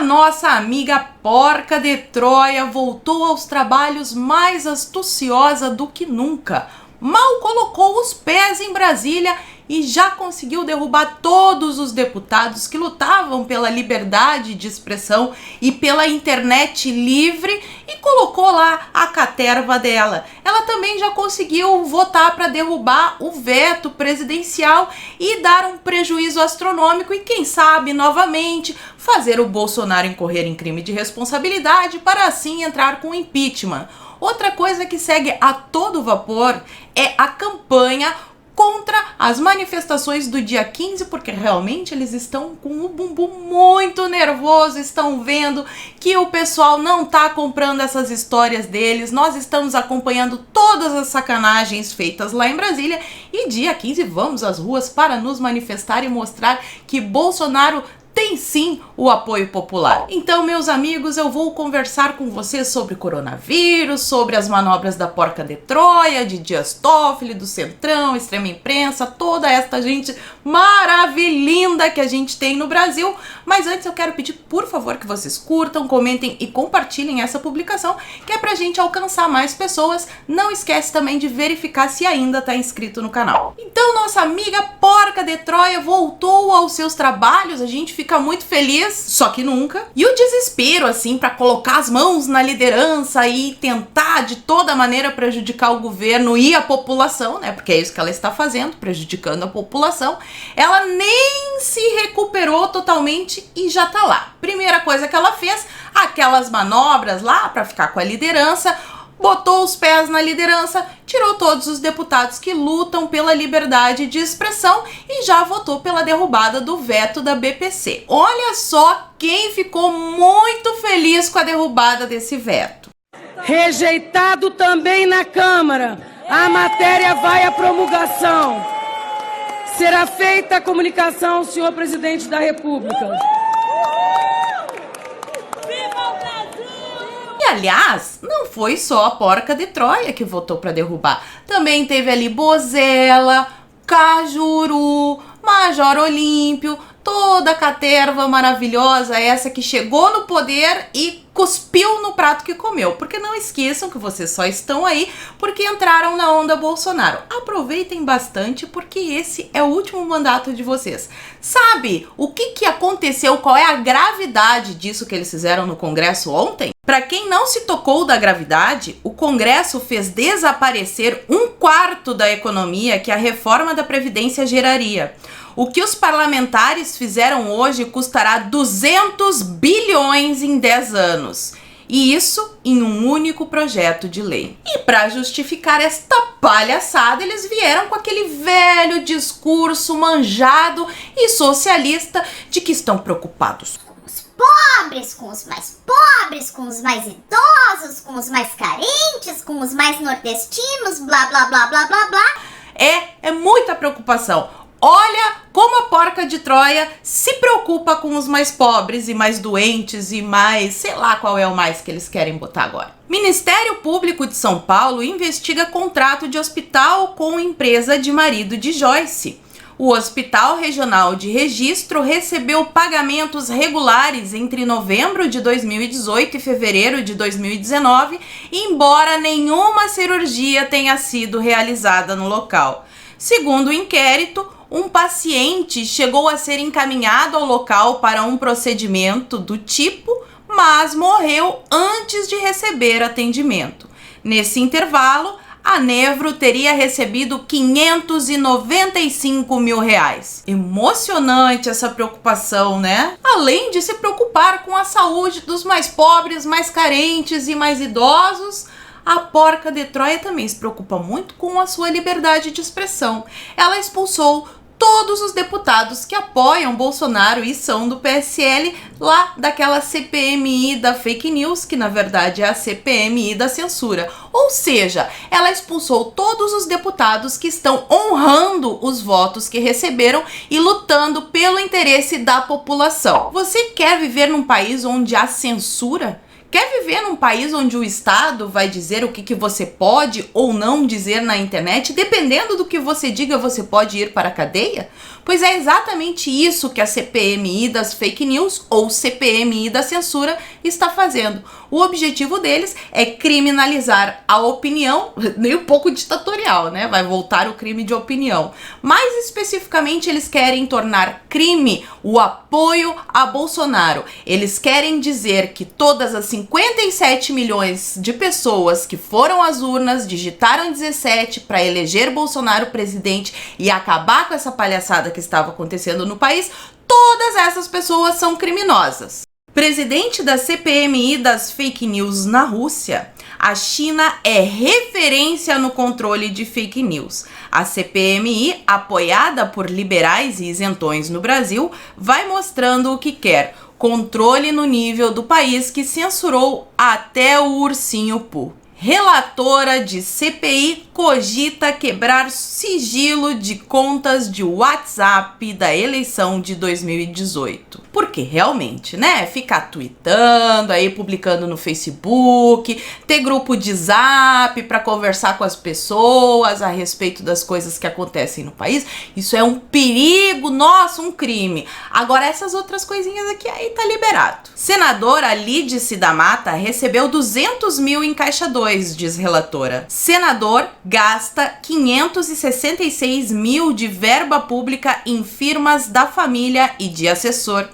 nossa amiga porca de Troia voltou aos trabalhos mais astuciosa do que nunca. Mal colocou os pés em Brasília e já conseguiu derrubar todos os deputados que lutavam pela liberdade de expressão e pela internet livre e colocou lá a caterva dela. Ela também já conseguiu votar para derrubar o veto presidencial e dar um prejuízo astronômico e, quem sabe, novamente fazer o Bolsonaro incorrer em crime de responsabilidade para assim entrar com impeachment. Outra coisa que segue a todo vapor é a campanha contra as manifestações do dia 15, porque realmente eles estão com o bumbum muito nervoso, estão vendo que o pessoal não tá comprando essas histórias deles. Nós estamos acompanhando todas as sacanagens feitas lá em Brasília e dia 15 vamos às ruas para nos manifestar e mostrar que Bolsonaro tem sim o apoio popular. Então, meus amigos, eu vou conversar com vocês sobre coronavírus, sobre as manobras da porca de Troia, de Dias Toffoli, do Centrão, extrema imprensa, toda esta gente maravilhinda que a gente tem no Brasil. Mas antes eu quero pedir, por favor, que vocês curtam, comentem e compartilhem essa publicação, que é pra gente alcançar mais pessoas. Não esquece também de verificar se ainda tá inscrito no canal. Então, nossa amiga porca de Troia voltou aos seus trabalhos, a gente fica muito feliz, só que nunca. E o desespero, assim, para colocar as mãos na liderança e tentar de toda maneira prejudicar o governo e a população, né? Porque é isso que ela está fazendo, prejudicando a população. Ela nem se recuperou totalmente e já tá lá. Primeira coisa que ela fez, aquelas manobras lá para ficar com a liderança, botou os pés na liderança, tirou todos os deputados que lutam pela liberdade de expressão e já votou pela derrubada do veto da BPC. Olha só quem ficou muito feliz com a derrubada desse veto. Rejeitado também na Câmara, a matéria vai à promulgação. Será feita a comunicação ao senhor presidente da República. E, aliás, não foi só a porca de Troia que votou para derrubar. Também teve ali Bozella, Cajuru, Major Olímpio, toda a caterva maravilhosa essa que chegou no poder e cuspiu no prato que comeu. Porque não esqueçam que vocês só estão aí porque entraram na onda Bolsonaro. Aproveitem bastante porque esse é o último mandato de vocês. Sabe o que aconteceu? Qual é a gravidade disso que eles fizeram no Congresso ontem? Para quem não se tocou da gravidade, o Congresso fez desaparecer 1/4 da economia que a reforma da Previdência geraria. O que os parlamentares fizeram hoje custará 200 bilhões em 10 anos. E isso em um único projeto de lei. E para justificar esta palhaçada, eles vieram com aquele velho discurso manjado e socialista de que estão preocupados pobres, com os mais pobres, com os mais idosos, com os mais carentes, com os mais nordestinos, blá blá blá blá blá blá. É muita preocupação. Olha como a porca de Troia se preocupa com os mais pobres e mais doentes e mais, sei lá qual é o mais que eles querem botar agora. Ministério Público de São Paulo investiga contrato de hospital com empresa de marido de Joyce. O Hospital Regional de Registro recebeu pagamentos regulares entre novembro de 2018 e fevereiro de 2019, embora nenhuma cirurgia tenha sido realizada no local. Segundo o inquérito, um paciente chegou a ser encaminhado ao local para um procedimento do tipo, mas morreu antes de receber atendimento. Nesse intervalo, a Nevro teria recebido R$595 mil. Emocionante essa preocupação, né? Além de se preocupar com a saúde dos mais pobres, mais carentes e mais idosos, a porca de Troia também se preocupa muito com a sua liberdade de expressão. Ela expulsou todos os deputados que apoiam Bolsonaro e são do PSL lá daquela CPMI da fake news, que na verdade é a CPMI da censura. Ou seja, ela expulsou todos os deputados que estão honrando os votos que receberam e lutando pelo interesse da população. Você quer viver num país onde há censura? Quer viver num país onde o Estado vai dizer o que você pode ou não dizer na internet? Dependendo do que você diga, você pode ir para a cadeia? Pois é exatamente isso que a CPMI das fake news ou CPMI da censura está fazendo. O objetivo deles é criminalizar a opinião, nem um pouco ditatorial, né? Vai voltar o crime de opinião. Mais especificamente, eles querem tornar crime o apoio a Bolsonaro. Eles querem dizer que todas as 57 milhões de pessoas que foram às urnas, digitaram 17 para eleger Bolsonaro presidente e acabar com essa palhaçada que estava acontecendo no país, todas essas pessoas são criminosas. Presidente da CPMI das fake news na Rússia, a China é referência no controle de fake news. A CPMI, apoiada por liberais e isentões no Brasil, vai mostrando o que quer: controle no nível do país que censurou até o ursinho Pooh. Relatora de CPI cogita quebrar sigilo de contas de WhatsApp da eleição de 2018. Porque realmente, né? Ficar tweetando, aí publicando no Facebook, ter grupo de Zap para conversar com as pessoas a respeito das coisas que acontecem no país, isso é um perigo, nossa, um crime. Agora essas outras coisinhas aqui aí tá liberado. Senadora Lídice da Mata recebeu 200 mil em Caixa 2, diz relatora. Senador gasta 566 mil de verba pública em firmas da família e de assessor.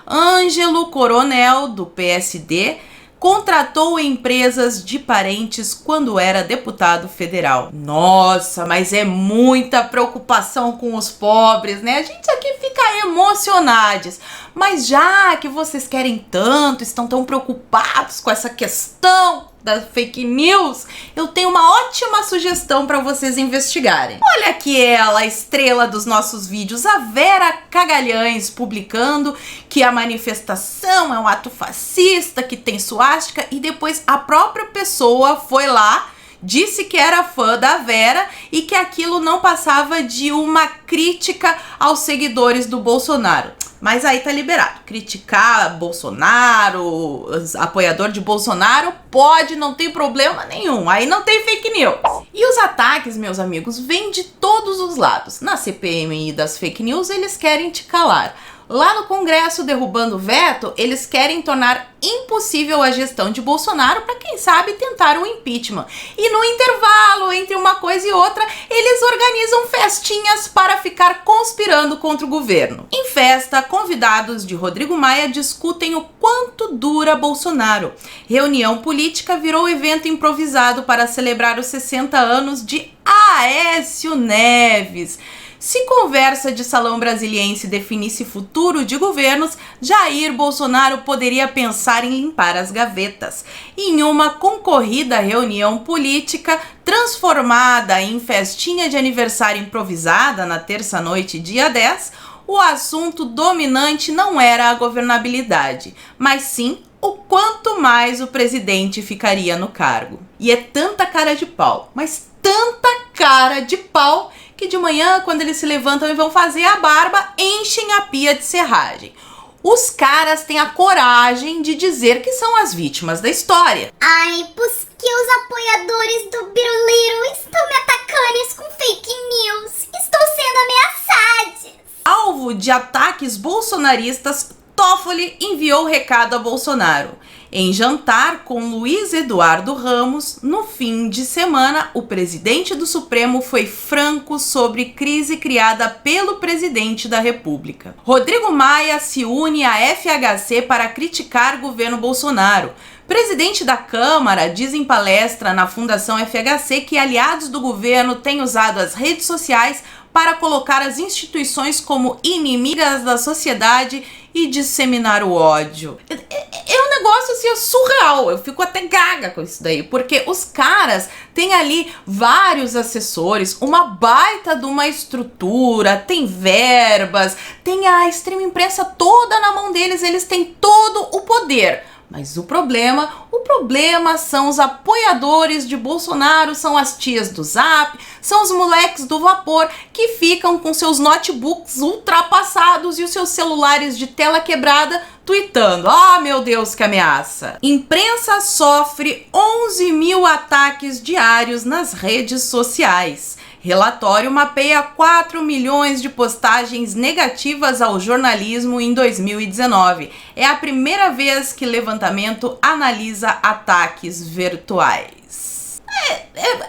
Ângelo Coronel, do PSD, contratou empresas de parentes quando era deputado federal. Nossa, mas é muita preocupação com os pobres, né? A gente aqui fica emocionados. Mas já que vocês querem tanto, estão tão preocupados com essa questão da fake news, eu tenho uma ótima sugestão para vocês investigarem. Olha aqui ela, a estrela dos nossos vídeos, a Vera Cagalhães, publicando que a manifestação é um ato fascista, que tem suástica, e depois a própria pessoa foi lá, disse que era fã da Vera e que aquilo não passava de uma crítica aos seguidores do Bolsonaro. Mas aí tá liberado. Criticar Bolsonaro, apoiador de Bolsonaro, pode, não tem problema nenhum. Aí não tem fake news. E os ataques, meus amigos, vêm de todos os lados. Na CPMI das fake news, eles querem te calar. Lá no Congresso, derrubando o veto, eles querem tornar impossível a gestão de Bolsonaro para, quem sabe, tentar o impeachment. E no intervalo entre uma coisa e outra, eles organizam festinhas para ficar conspirando contra o governo. Em festa, convidados de Rodrigo Maia discutem o quanto dura Bolsonaro. Reunião política virou evento improvisado para celebrar os 60 anos de Aécio Neves. Se conversa de salão brasiliense definisse futuro de governos, Jair Bolsonaro poderia pensar em limpar as gavetas. Em uma concorrida reunião política, transformada em festinha de aniversário improvisada na terça-noite, dia 10, o assunto dominante não era a governabilidade, mas sim o quanto mais o presidente ficaria no cargo. E é tanta cara de pau, mas tanta cara de pau, que de manhã, quando eles se levantam e vão fazer a barba, enchem a pia de serragem. Os caras têm a coragem de dizer que são as vítimas da história. Ai, porque os apoiadores do Biruleiro estão me atacando com fake news. Estou sendo ameaçados. Alvo de ataques bolsonaristas, Toffoli enviou recado a Bolsonaro. Em jantar com Luiz Eduardo Ramos, no fim de semana, o presidente do Supremo foi franco sobre crise criada pelo presidente da República. Rodrigo Maia se une à FHC para criticar o governo Bolsonaro. Presidente da Câmara diz em palestra na Fundação FHC que aliados do governo têm usado as redes sociais para colocar as instituições como inimigas da sociedade e disseminar o ódio. É um negócio assim surreal, eu fico até gaga com isso daí, porque os caras têm ali vários assessores, uma baita de uma estrutura, tem verbas, tem a extrema imprensa toda na mão deles, eles têm todo o poder. Mas o problema, O problema são os apoiadores de Bolsonaro, são as tias do Zap, são os moleques do vapor que ficam com seus notebooks ultrapassados e os seus celulares de tela quebrada tuitando. Ah, meu Deus, que ameaça! Imprensa sofre 11 mil ataques diários nas redes sociais. Relatório mapeia 4 milhões de postagens negativas ao jornalismo em 2019. É a primeira vez que levantamento analisa ataques virtuais.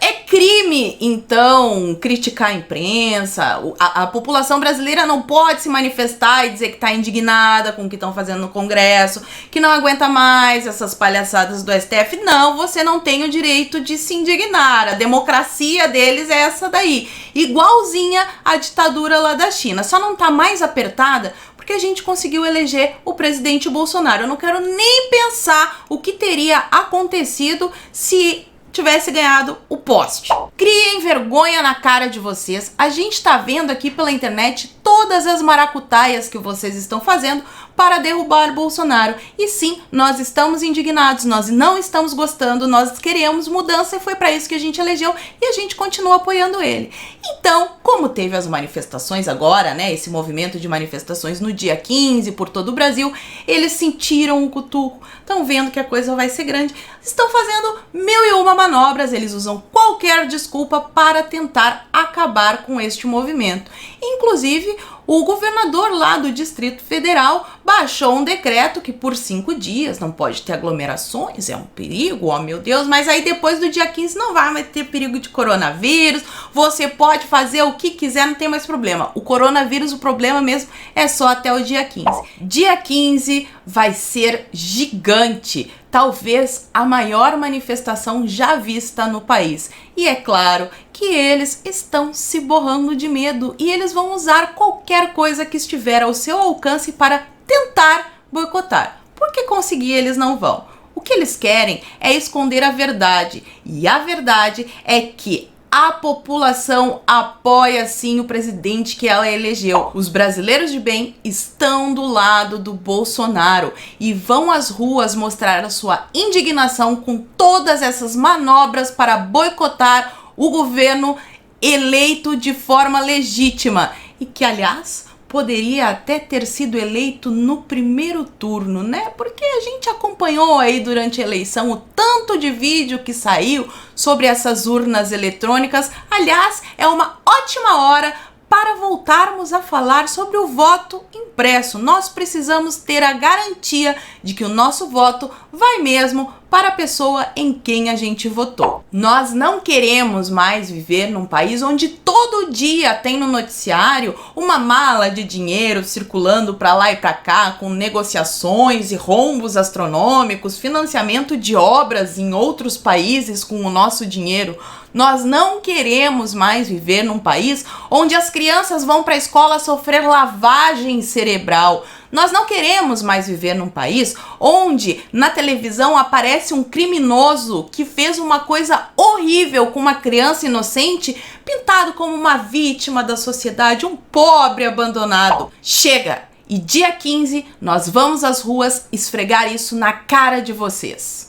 É crime, então, criticar a imprensa. A população brasileira não pode se manifestar e dizer que está indignada com o que estão fazendo no Congresso, que não aguenta mais essas palhaçadas do STF. Não, você não tem o direito de se indignar. A democracia deles é essa daí. Igualzinha à ditadura lá da China. Só não tá mais apertada porque a gente conseguiu eleger o presidente Bolsonaro. Eu não quero nem pensar o que teria acontecido se tivesse ganhado o poste. Criem vergonha na cara de vocês. A gente tá vendo aqui pela internet todas as maracutaias que vocês estão fazendo para derrubar Bolsonaro. E sim, nós estamos indignados, nós não estamos gostando, nós queremos mudança e foi para isso que a gente elegeu e a gente continua apoiando ele. Então, como teve as manifestações agora, né, esse movimento de manifestações no dia 15 por todo o Brasil, eles sentiram o cutuco, estão vendo que a coisa vai ser grande, estão fazendo 1001 manobras, eles usam qualquer desculpa para tentar acabar com este movimento. Inclusive, o governador lá do Distrito Federal baixou um decreto que por 5 dias não pode ter aglomerações, é um perigo, ó meu Deus, mas aí depois do dia 15 não vai mais ter perigo de coronavírus, você pode fazer o que quiser, não tem mais problema. O coronavírus, o problema mesmo é só até o dia 15. Dia 15 vai ser gigante, talvez a maior manifestação já vista no país. E é claro que eles estão se borrando de medo e eles vão usar qualquer coisa que estiver ao seu alcance para tentar boicotar. Porque conseguir eles não vão. O que eles querem é esconder a verdade. E a verdade é que a população apoia sim o presidente que ela elegeu. Os brasileiros de bem estão do lado do Bolsonaro e vão às ruas mostrar a sua indignação com todas essas manobras para boicotar o governo eleito de forma legítima e que, aliás, poderia até ter sido eleito no primeiro turno, né? Porque a gente acompanhou aí durante a eleição o tanto de vídeo que saiu sobre essas urnas eletrônicas. Aliás, é uma ótima hora para voltarmos a falar sobre o voto impresso. Nós precisamos ter a garantia de que o nosso voto vai mesmo para a pessoa em quem a gente votou. Nós não queremos mais viver num país onde todo dia tem no noticiário uma mala de dinheiro circulando para lá e para cá com negociações e rombos astronômicos, financiamento de obras em outros países com o nosso dinheiro. Nós não queremos mais viver num país onde as crianças vão para a escola sofrer lavagem cerebral. Nós não queremos mais viver num país onde na televisão aparece um criminoso que fez uma coisa horrível com uma criança inocente, pintado como uma vítima da sociedade, um pobre abandonado. Chega! E dia 15 nós vamos às ruas esfregar isso na cara de vocês.